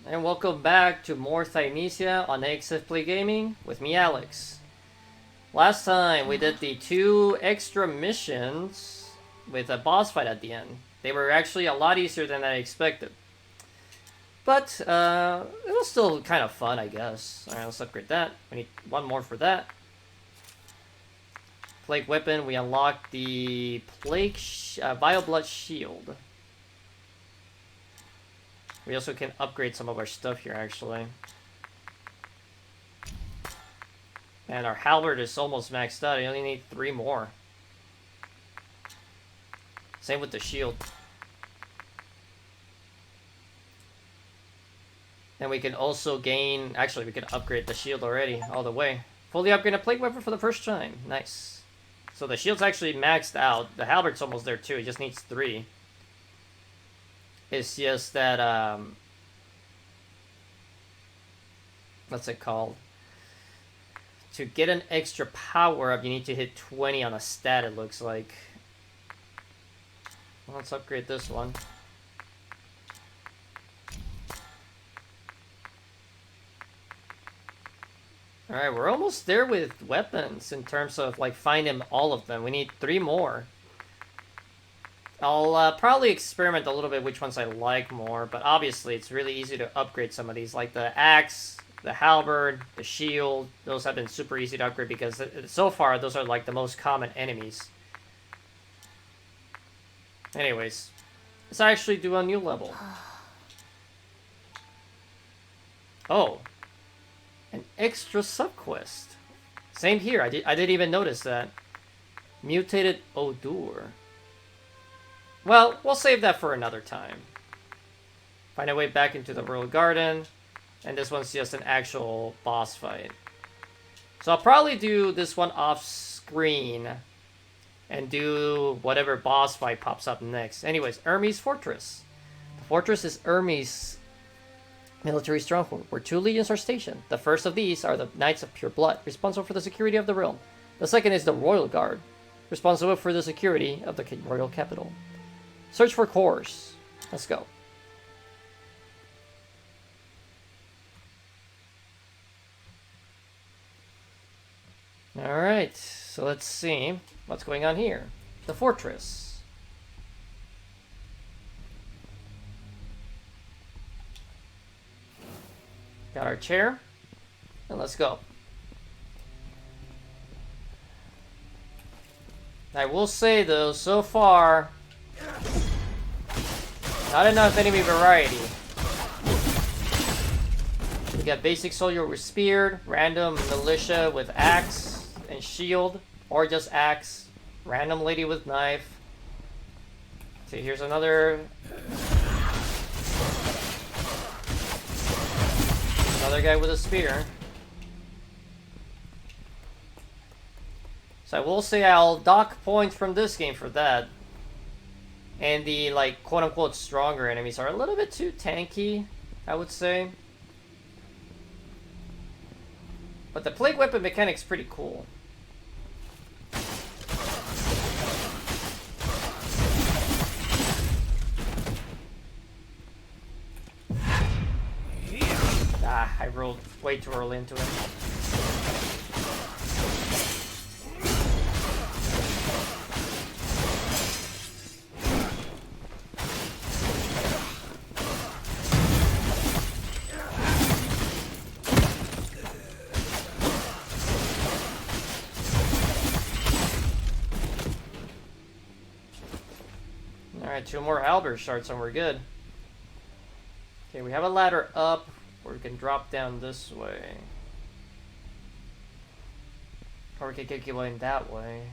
And welcome back to more Thymesia on AXF Play Gaming with me, Alex. Last time we did the 2 extra missions with a boss fight at the end. They were actually a lot easier than I expected. But it was still kind of fun, I guess. Alright, let's upgrade that. We need one more for that. Plague Weapon, we unlocked the Plague Vile Blood Shield. We also can upgrade some of our stuff here, actually. And our halberd is almost maxed out. I only need 3 more. Same with the shield. And we can also gain... Actually, we can upgrade the shield already, all the way. Fully upgrade a plague weapon for the first time. Nice. So the shield's actually maxed out. The halberd's almost there too. It just needs 3. It's just that... what's it called? To get an extra power up, you need to hit 20 on a stat, it looks like. Well, let's upgrade this one. Alright, we're almost there with weapons in terms of, like, finding all of them. We need 3 more. I'll probably experiment a little bit which ones I like more, but obviously it's really easy to upgrade some of these, like the axe, the halberd, the shield. Those have been super easy to upgrade because so far those are like the most common enemies. Anyways, let's actually do a new level. Oh, an extra subquest. Same here. I didn't even notice that. Mutated odor. Well, we'll save that for another time. Find a way back into the Royal Garden. And this one's just an actual boss fight. So I'll probably do this one off screen. And do whatever boss fight pops up next. Anyways, Hermes Fortress. The fortress is Hermes' military stronghold, where 2 legions are stationed. The first of these are the Knights of Pure Blood, responsible for the security of the realm. The second is the Royal Guard, responsible for the security of the royal capital. Search for cores. Let's go. Alright, so let's see what's going on here. The fortress. Got our chair, and let's go. I will say though, so far, not enough enemy variety. We got basic soldier with spear, random militia with axe and shield, or just axe, random lady with knife. See, here's another guy with a spear. So I will say I'll dock points from this game for that. And the, like, quote-unquote stronger enemies are a little bit too tanky, I would say. But the plague weapon mechanic's pretty cool. Ah, I rolled way too early into it. Alright, 2 more halberd shards and we're good. Okay, we have a ladder up, or we can drop down this way. Or we can keep going that way.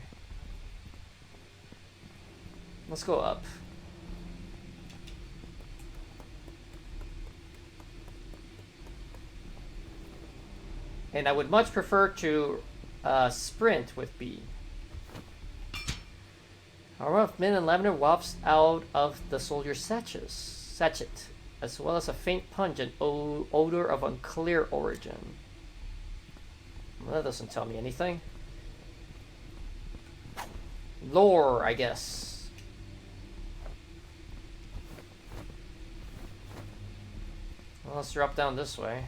Let's go up. And I would much prefer to sprint with B. Aroma of mint and lavender wafts out of the soldier's sachet, as well as a faint pungent odor of unclear origin. Well, that doesn't tell me anything. Lore, I guess. Well, let's drop down this way.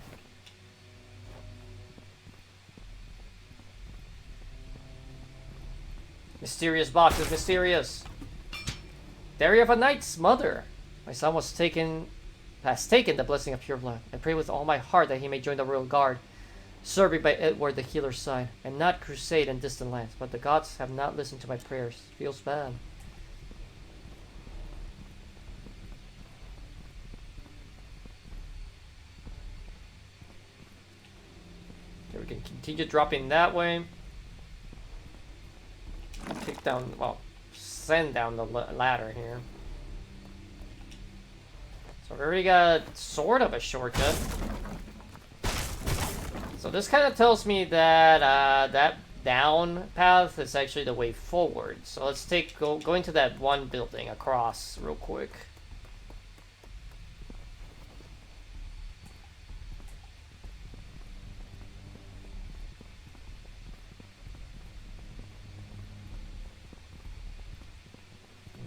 Mysterious box is mysterious. Diary of a Knight's Mother. My son has taken the blessing of pure blood. I pray with all my heart that he may join the royal guard, serving by Edward the Healer's side, and not crusade in distant lands. But the gods have not listened to my prayers. Feels bad. Okay, we can continue dropping that way. Kick down, well, send down the ladder here. So we already got sort of a shortcut. So this kind of tells me that that down path is actually the way forward. So let's go into that one building across real quick.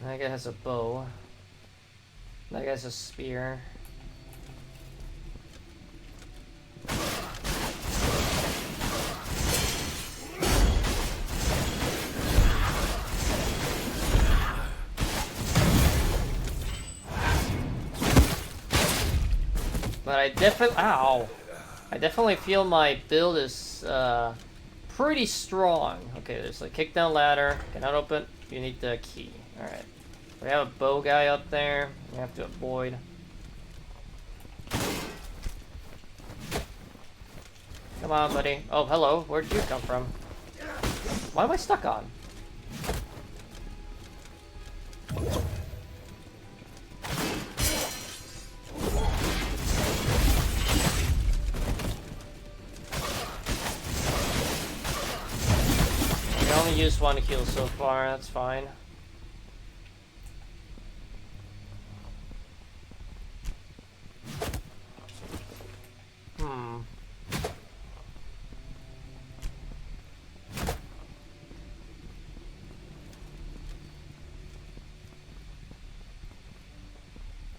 That guy has a bow. That guy has a spear. But I definitely feel my build is pretty strong. Okay, there's a kick down ladder. Cannot open. You need the key. All right. We have a bow guy up there. We have to avoid. Come on, buddy. Oh, hello. Where'd you come from? Why am I stuck on? We only used one heal so far. That's fine.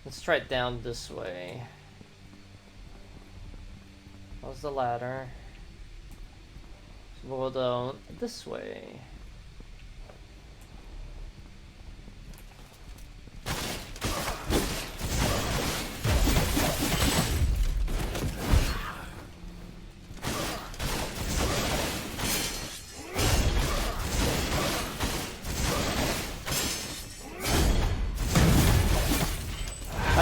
Let's try it down this way. How's the ladder? So we'll go down this way.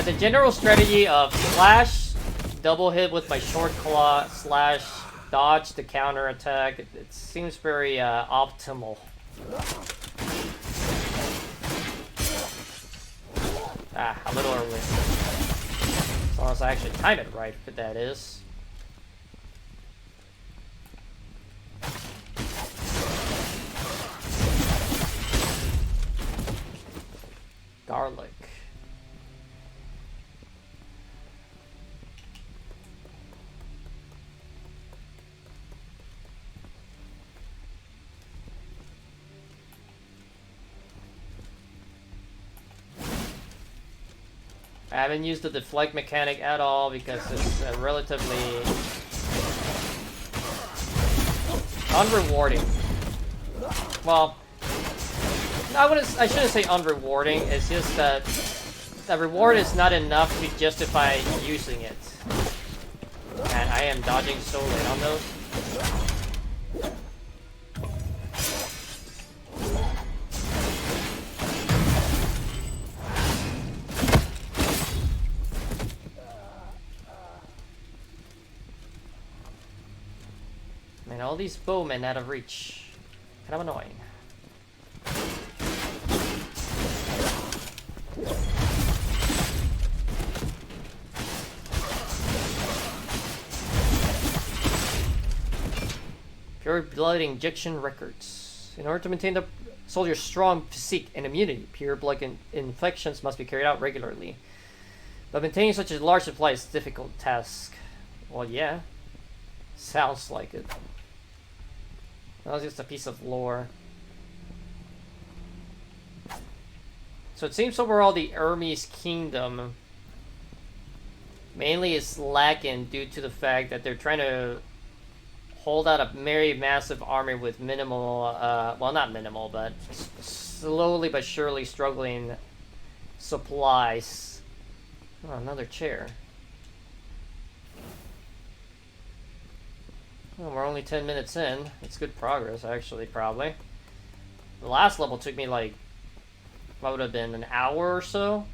The general strategy of slash, double hit with my short claw, slash, dodge to counter attack, it seems very optimal. Ah, a little early. As long as I actually time it right, but that is. Garlic. I haven't used the deflect mechanic at all because it's relatively unrewarding. Well, I shouldn't say unrewarding. It's just that the reward is not enough to justify using it. And I am dodging so late on those. Man, all these bowmen out of reach. Kind of annoying. Pure blood injection records. In order to maintain the soldier's strong physique and immunity, pure blood infections must be carried out regularly. But maintaining such a large supply is a difficult task. Well, yeah. Sounds like it. That was just a piece of lore. So it seems overall the Hermes kingdom Mainly it's lacking due to the fact that they're trying to hold out a very massive army with minimal, well, not minimal, but slowly but surely struggling supplies. Oh, another chair. Well, we're only 10 minutes in. It's good progress, actually, probably. The last level took me, like, what would have been, an hour or so?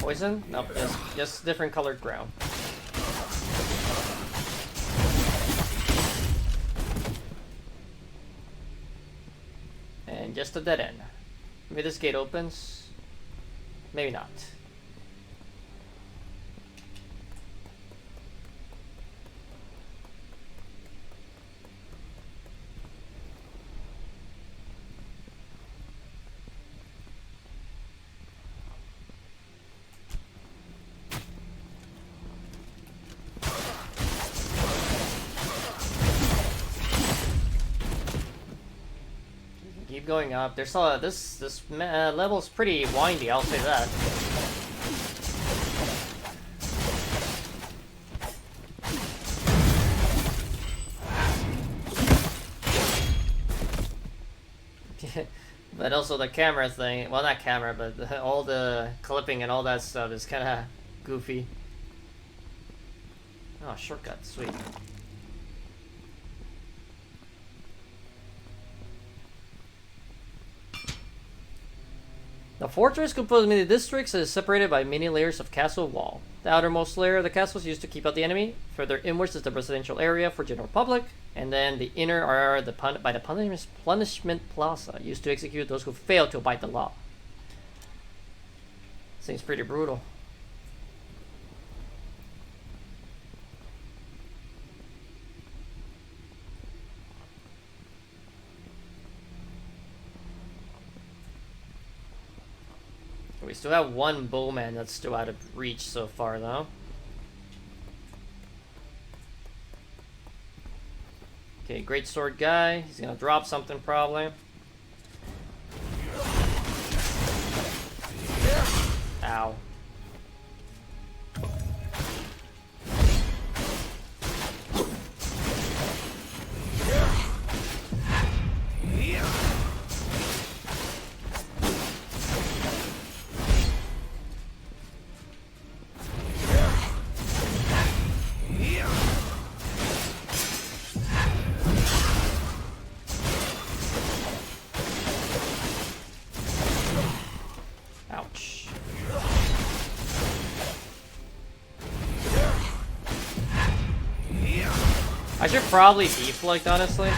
Poison? Nope, just different colored ground. And just a dead end. Maybe this gate opens. Maybe not. Keep going up. There's this level's pretty windy. I'll say that. But also the camera thing. Well, not camera, but all the clipping and all that stuff is kind of goofy. Oh, shortcut, sweet. The fortress composed of many districts is separated by many layers of castle wall. The outermost layer of the castle is used to keep out the enemy. Further inwards is the residential area for general public, and then the inner are the punishment plaza, used to execute those who fail to abide the law. Seems pretty brutal. We still have one bowman that's still out of reach so far, though. Okay, great sword guy. He's gonna drop something probably. Ow. I should probably deflect, honestly.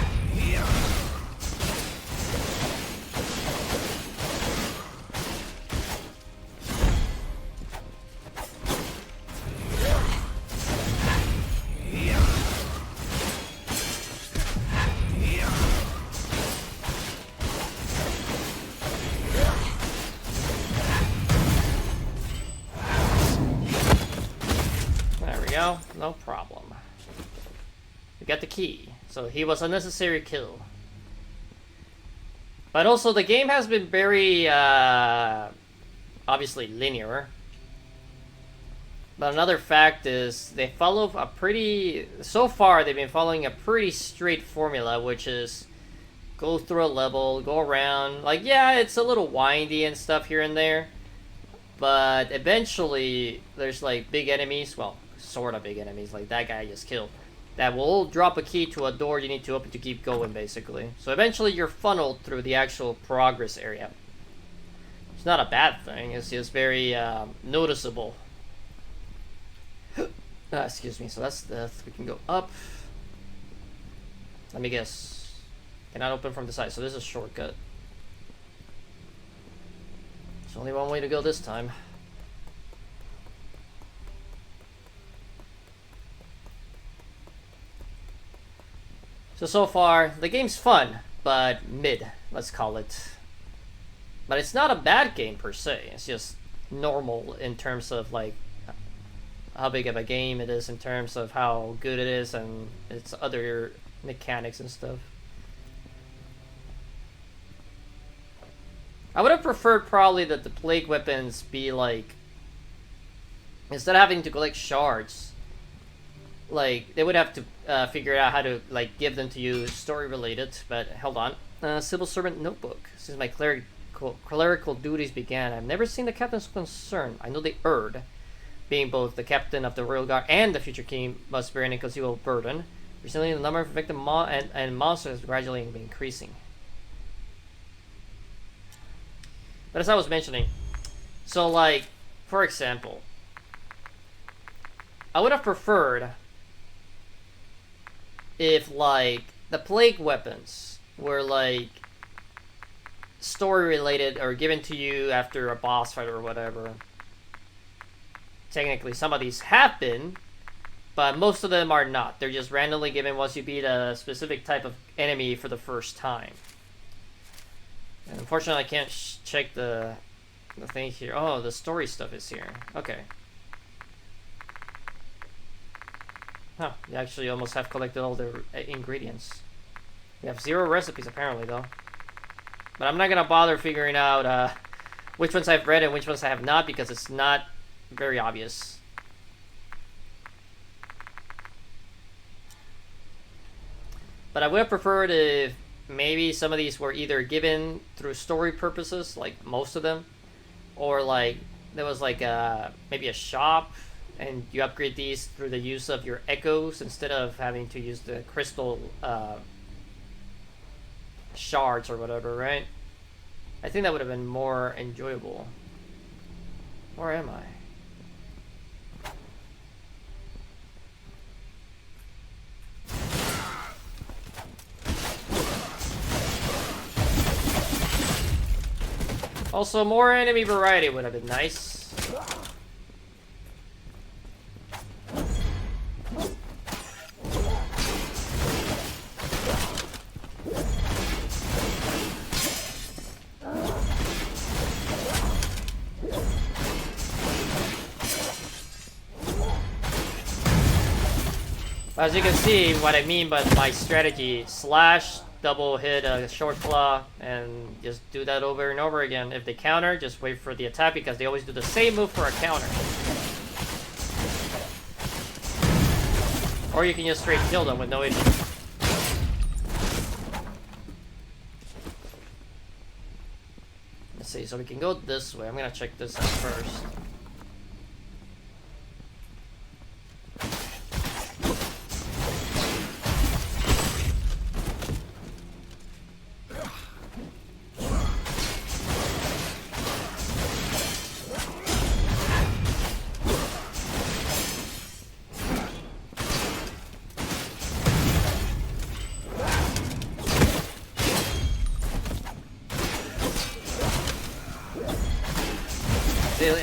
There we go, no problem. We got the key, so he was a necessary kill. But also, the game has been very, obviously linear. But another fact is, they follow a pretty... So far, they've been following a pretty straight formula, which is go through a level, go around. Like, yeah, it's a little windy and stuff here and there. But eventually, there's, like, big enemies. Well, sort of big enemies, like that guy I just killed. That will drop a key to a door you need to open to keep going, basically. So eventually you're funneled through the actual progress area. It's not a bad thing, it's just very noticeable. Excuse me, so that's death. We can go up. Let me guess. Cannot open from the side, so this is a shortcut. There's only one way to go this time. So far, the game's fun, but mid, let's call it. But it's not a bad game per se, it's just normal in terms of like how big of a game it is, in terms of how good it is and its other mechanics and stuff. I would have preferred probably that the plague weapons be like, instead of having to collect shards, like they would have to figure out how to like give them to you story related. But hold on, civil servant notebook. Since my clerical duties began, I've never seen the captain's concern. I know the Erd, being both the captain of the royal guard and the future king, must bear an inconceivable burden. Recently, the number of victim and monsters has gradually been increasing. But as I was mentioning, so like, for example, I would have preferred if like the plague weapons were like story related or given to you after a boss fight or whatever. Technically some of these have been, but most of them are not. They're just randomly given once you beat a specific type of enemy for the first time. And unfortunately I can't check the thing here. Oh, the story stuff is here. Okay. Huh, we actually almost have collected all the ingredients. We have 0 recipes apparently though. But I'm not gonna bother figuring out which ones I've read and which ones I have not, because it's not very obvious. But I would have preferred if maybe some of these were either given through story purposes, like most of them, or like there was like maybe a shop and you upgrade these through the use of your echoes instead of having to use the crystal shards or whatever, right? I think that would have been more enjoyable. Where am I? Also, more enemy variety would have been nice. As you can see, what I mean by my strategy, slash, double hit a short claw, and just do that over and over again. If they counter, just wait for the attack, because they always do the same move for a counter. Or you can just straight kill them with no issue. Let's see, so we can go this way. I'm gonna check this out first.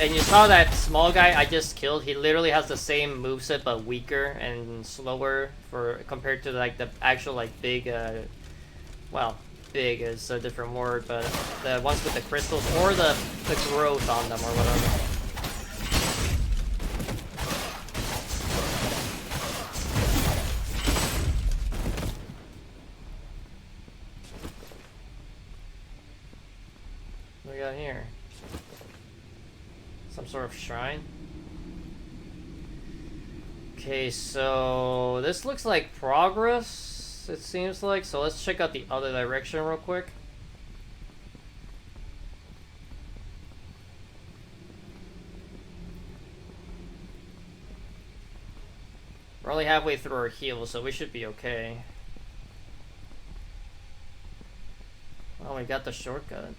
And you saw that small guy I just killed, he literally has the same moveset but weaker and slower for compared to like the actual like big well, big is a different word, but the ones with the crystals or the growth on them or whatever. What do we got here? Some sort of shrine. Okay, so this looks like progress, it seems like. So let's check out the other direction real quick. We're only halfway through our heal, so we should be okay. Well, we got the shortcut.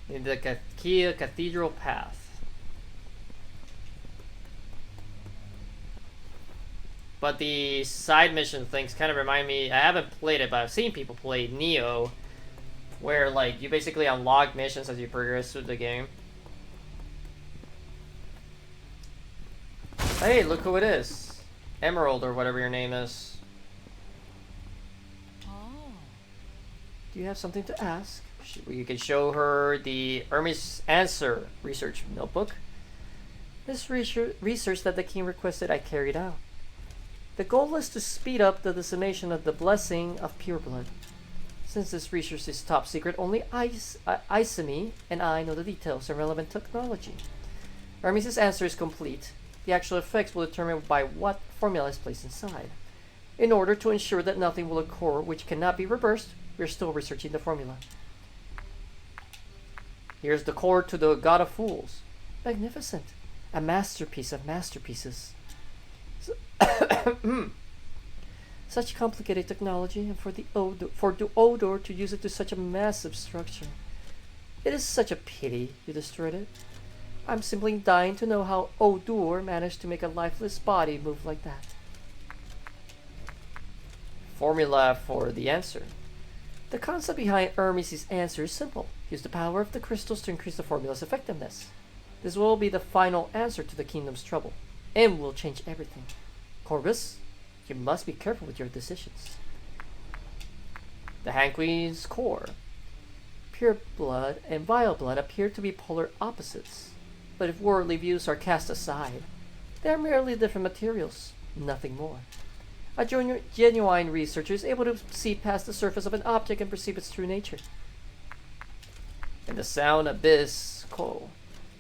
In the cathedral path. But the side mission things kind of remind me. I haven't played it, but I've seen people play Neo, where like you basically unlock missions as you progress through the game. Hey, look who it is. Emerald or whatever your name is. Oh. Do you have something to ask? You can show her the Hermes answer research notebook. This research that the king requested I carried out. The goal is to speed up the dissemination of the blessing of pure blood. Since this research is top secret, only Isami and I know the details and relevant technology. Hermes' answer is complete. The actual effects will determine by what formula is placed inside. In order to ensure that nothing will occur which cannot be reversed, we are still researching the formula. Here's the core to the God of Fools. Magnificent. A masterpiece of masterpieces. Such complicated technology, and for the Odor to use it to such a massive structure. It is such a pity you destroyed it. I'm simply dying to know how Odor managed to make a lifeless body move like that. Formula for the answer. The concept behind Hermes' answer is simple. Use the power of the crystals to increase the formula's effectiveness. This will be the final answer to the kingdom's trouble, and will change everything. Corvus, you must be careful with your decisions. The Hand Queen's core. Pure blood and vile blood appear to be polar opposites, but if worldly views are cast aside, they are merely different materials, nothing more. A genuine researcher is able to see past the surface of an object and perceive its true nature. And the sound abyss coal.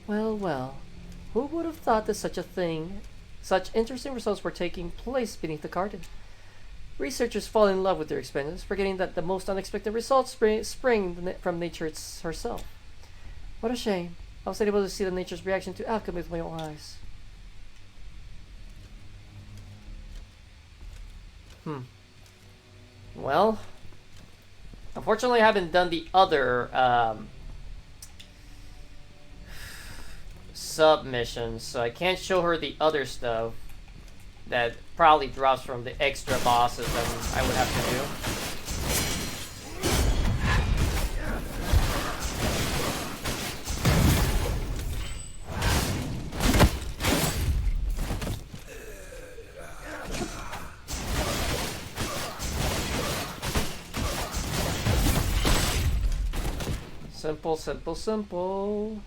Well, well, who would have thought that such interesting results were taking place beneath the garden? Researchers fall in love with their experiments, forgetting that the most unexpected results spring from nature herself. What a shame. I was able to see the nature's reaction to alchemy with my own eyes. Well, unfortunately I haven't done the other submissions, so I can't show her the other stuff that probably drops from the extra bosses that I would have to do. Simple, simple, simple.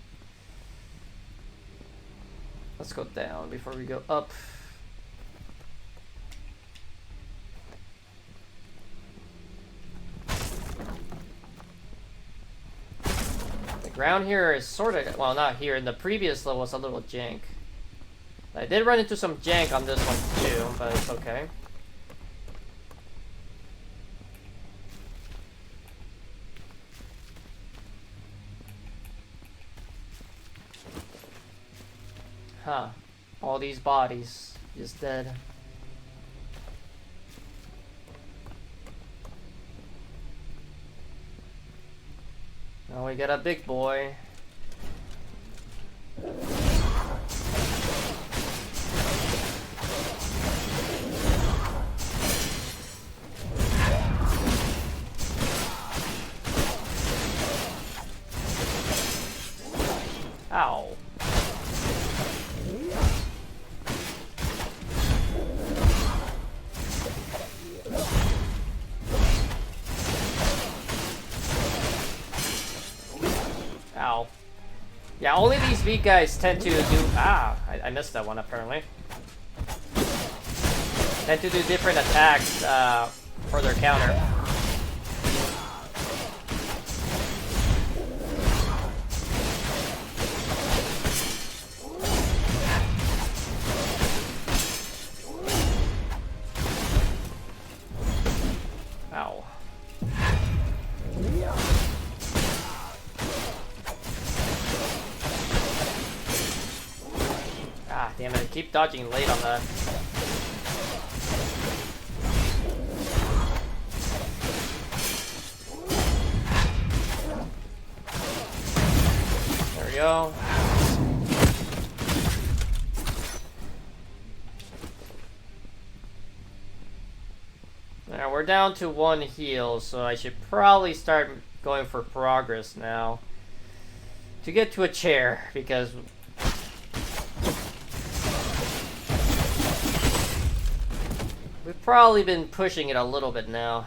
Let's go down before we go up. The ground here is sort of, well, not here, in the previous level was a little jank. I did run into some jank on this one too, but it's okay. Huh. All these bodies just dead. Now we got a big boy. Ow. Ow. Yeah, only these weak guys tend to do... I missed that one apparently. Tend to do different attacks for their counter. Ow. Ah, damn it, I keep dodging late on that. There we go. we're down to 1 heal, so I should probably start going for progress now. To get to a chair, because... we've probably been pushing it a little bit now.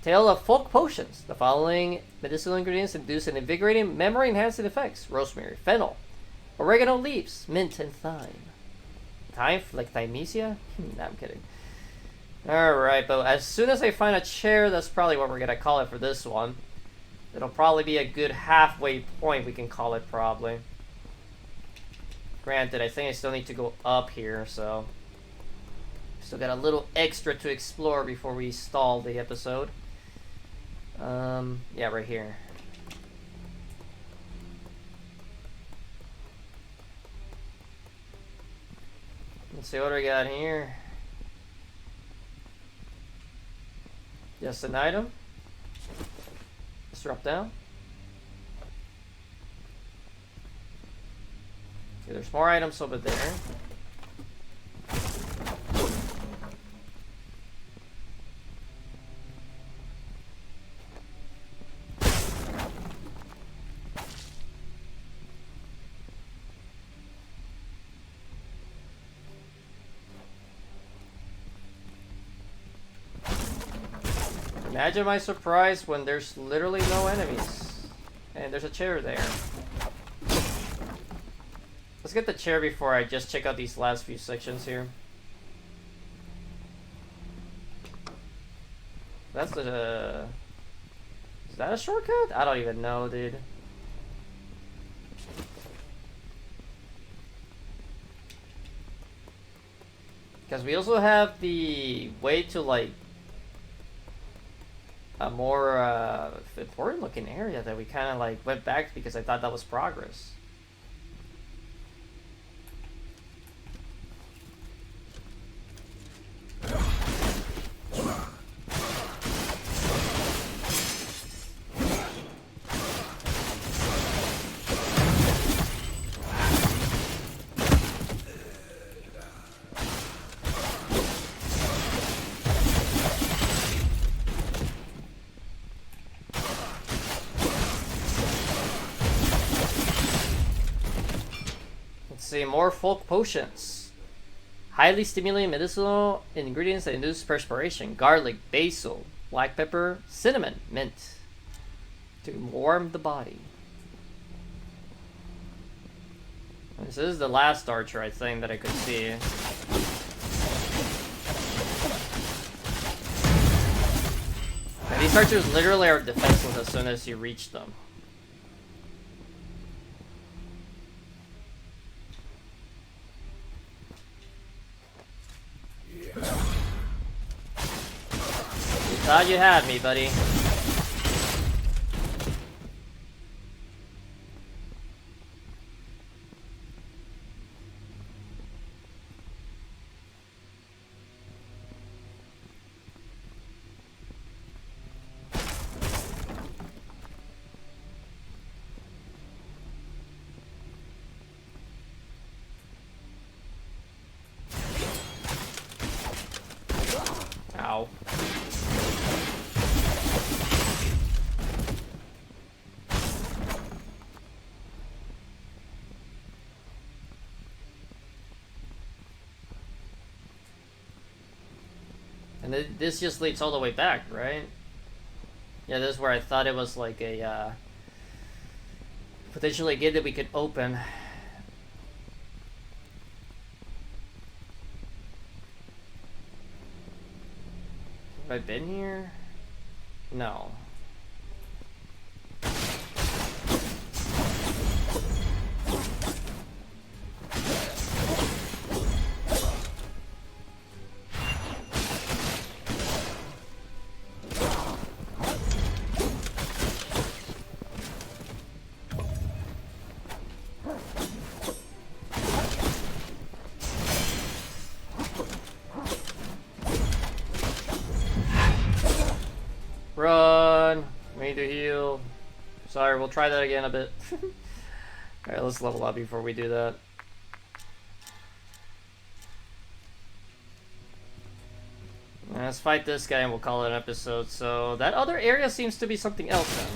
Tale of folk potions. The following medicinal ingredients induce an invigorating, memory-enhancing effects. Rosemary, fennel, oregano leaves, mint, and thyme. Thyme? Like Thymesia? No, I'm kidding. Alright, but as soon as I find a chair, that's probably what we're gonna call it for this one. It'll probably be a good halfway point, we can call it, probably. Granted, I think I still need to go up here, so... still got a little extra to explore before we stall the episode. Yeah, right here. Let's see what we got here. Just an item. Let's drop down. Okay, there's more items over there. Imagine my surprise when there's literally no enemies. And there's a chair there. Let's get the chair before I just check out these last few sections here. That's the... is that a shortcut? I don't even know, dude. Because we also have the way to, like, a more important looking area that we kind of like went back because I thought that was progress. See, more folk potions. Highly stimulating medicinal ingredients that induce perspiration. Garlic, basil, black pepper, cinnamon, mint. To warm the body. This is the last archer, I think, that I could see. And these archers literally are defenseless as soon as you reach them. Thought you had me, buddy. Ow. And this just leads all the way back, right? Yeah, this is where I thought it was like a potentially a gate that we could open. Have I been here? No. Run! We need to heal. Sorry, we'll try that again a bit. Alright, let's level up before we do that. Let's fight this guy and we'll call it an episode. So that other area seems to be something else then.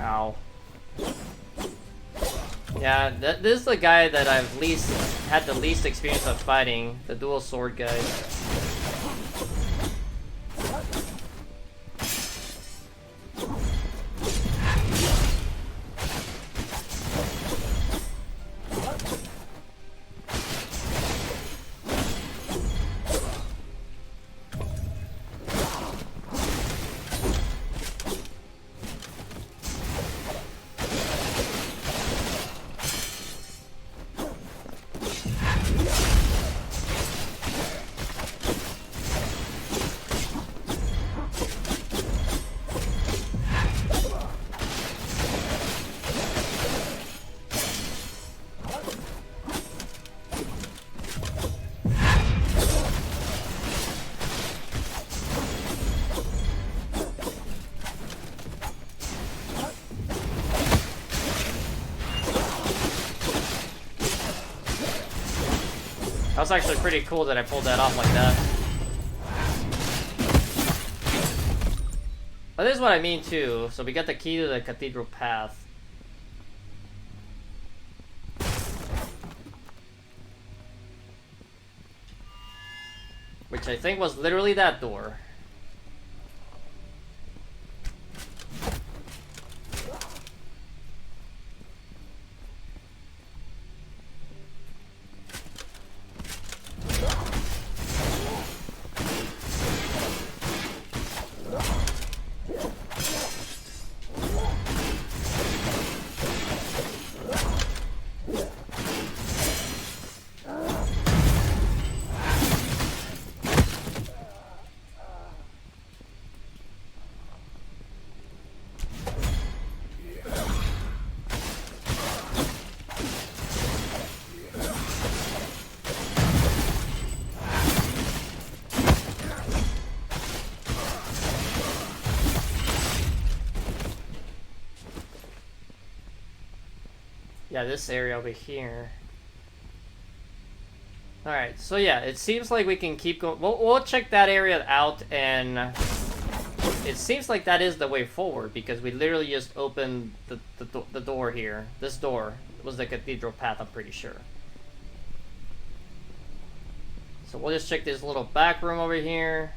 Ow. Yeah, this is the guy that I've had the least experience of fighting, the dual sword guy. That was actually pretty cool that I pulled that off like that. But this is what I mean too. So we got the key to the cathedral path. Which I think was literally that door. Yeah, this area over here. Alright, so yeah, it seems like we can keep going. We'll check that area out, and it seems like that is the way forward, because we literally just opened the door here. This door was the cathedral path, I'm pretty sure. So we'll just check this little back room over here.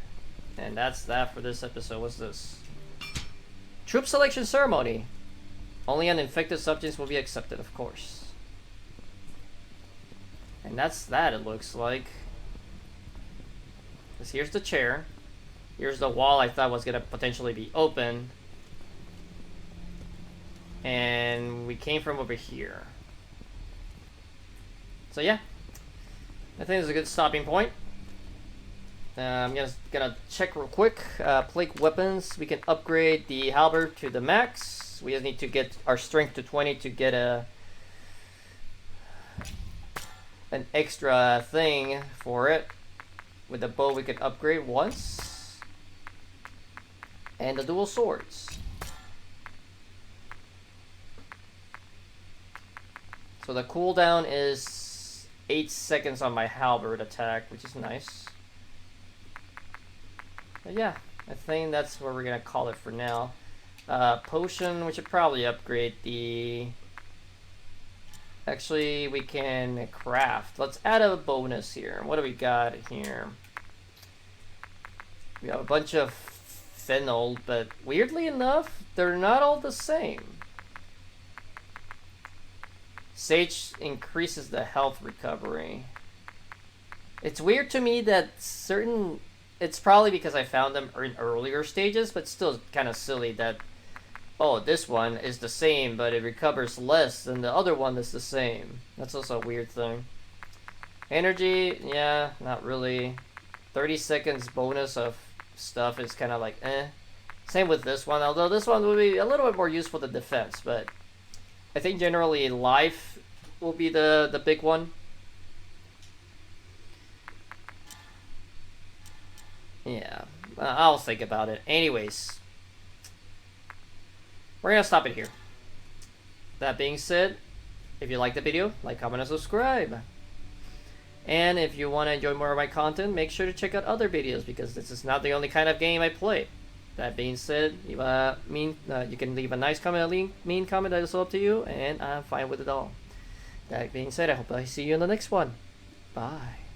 And that's that for this episode. What's this? Troop selection ceremony. Only uninfected subjects will be accepted, of course. And that's that, it looks like. Because here's the chair. Here's the wall I thought was going to potentially be open. And we came from over here. So yeah. I think it's a good stopping point. I'm gonna check real quick. Plague weapons. We can upgrade the halberd to the max. We just need to get our strength to 20 to get an extra thing for it. With the bow we can upgrade once. And the dual swords. So the cooldown is 8 seconds on my halberd attack, which is nice. But yeah, I think that's where we're gonna call it for now. Potion, we should probably upgrade the... Actually, we can craft. Let's add a bonus here. What do we got here? We have a bunch of phenol, but weirdly enough, they're not all the same. Sage increases the health recovery. It's weird to me that certain... It's probably because I found them in earlier stages, but still kind of silly that, oh, this one is the same, but it recovers less than the other one that's the same. That's also a weird thing. Energy, yeah, not really. 30 seconds bonus of stuff is kind of like, eh. Same with this one, although this one would be a little bit more useful to defense, but I think generally life will be the big one. Yeah, I'll think about it. Anyways, we're gonna stop it here. That being said, if you like the video, like, comment, and subscribe. And if you want to enjoy more of my content, make sure to check out other videos because this is not the only kind of game I play. That being said, you can leave a nice comment, a mean comment, that is all up to you, and I'm fine with it all. That being said, I hope I see you in the next one. Bye.